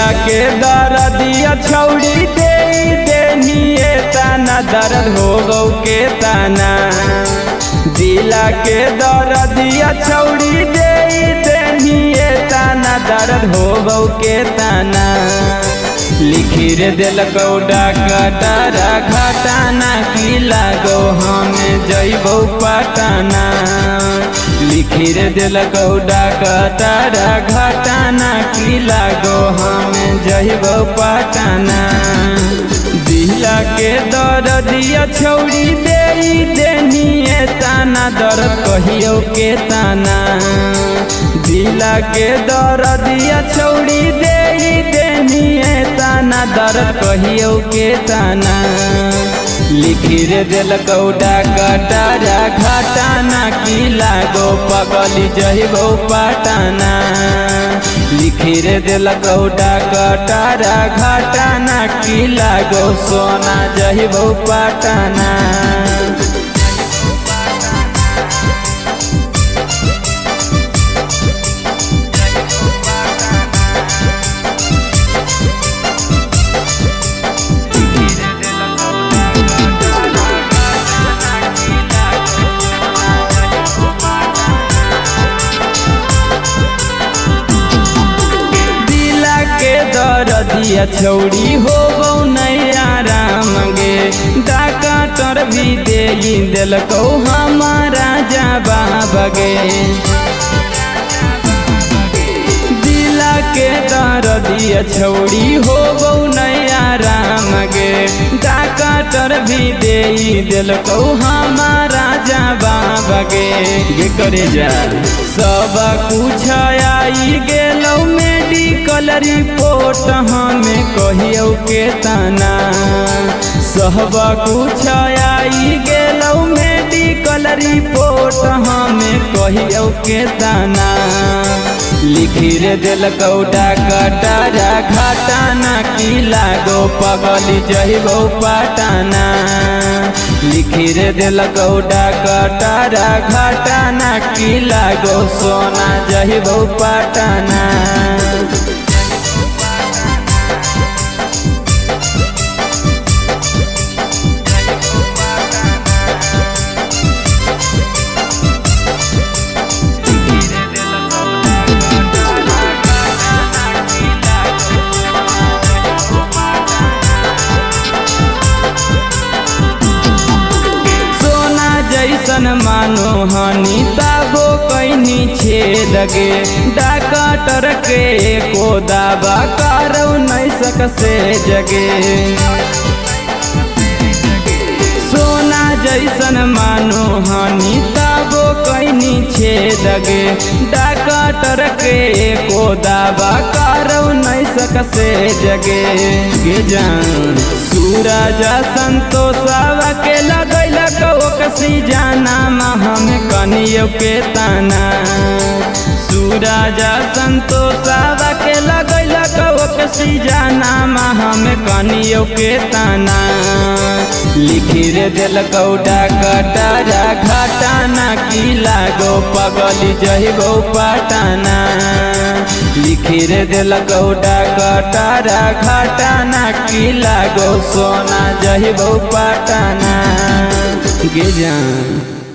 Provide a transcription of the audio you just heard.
दिला के दर्दिया छौड़ी दे देनिए ताना दर्द हो गौ के ताना। दिला के दर्दिया छौड़ी दे देनिए ताना दर्द हो गौ के ताना। लिखी रे दिलकौ डाकटारा घटाना की लागो हमें जइबौ पटाना। लिखी रे दिलकौ डाकटारा घटाना की लागो हमें जइबौ पटाना। दिला के दर्दिया छौड़ी दे देनिए ताना दर्द कहियो के ताना। दिला के दर्दिया छौड़ी दे देनिए ताना दर्द कहियो के ताना। लिखी रे दिलकौ डाकटारा घटाना की लागो पगली जइबौ पटाना। लिखी रे दिलकौ डाकटारा घटाना की लागो सोना जइबौ पटाना। दर्दिया छौड़ी हो गौ नैया राम गे डाकटर भी दे दिलकौ हमारा जवाब गे। दिला के दर्दिया छौड़ी हो गौ नैया राम गे डाकटर भी दे दिलकौ हमारा जवाब गे करे जा। सब कुछ आई गेलौ मेडिकल रिपोर्ट हमें कहियो के ताना। सब कुछ आई गेलौ मेडिकल रिपोर्ट हमें कहियो के ताना। लिखी रे दिलकौ डाकटारा घटाना की लागो पगली जइबौ पटाना। लिखी रे दिलकौ डाकटारा घटाना की लागो सोना जइबौ पटाना। जैसन मानो हनी ताबो कैनी छेद गे डाकटर के को दावा करो नहीं सक से जगे। सोना जैसन मानो हनी ताबो कैनी छेद गे डाकटर के को दावा करो नहीं सक से जगे। गे जान सूरज संतोषवा के लगैल कसी जाना हमें कनियो के ताना। सूरज संतोषवा के लगैल कसी जाना हमें कनियो के ताना। लिखी रे दिलकौ डाकटारा घटाना की लागो पगली जइबौ पटाना। लिखी रे दिलकौ डाकटारा घटाना की लागो सोना जइबौ पटाना गे जान।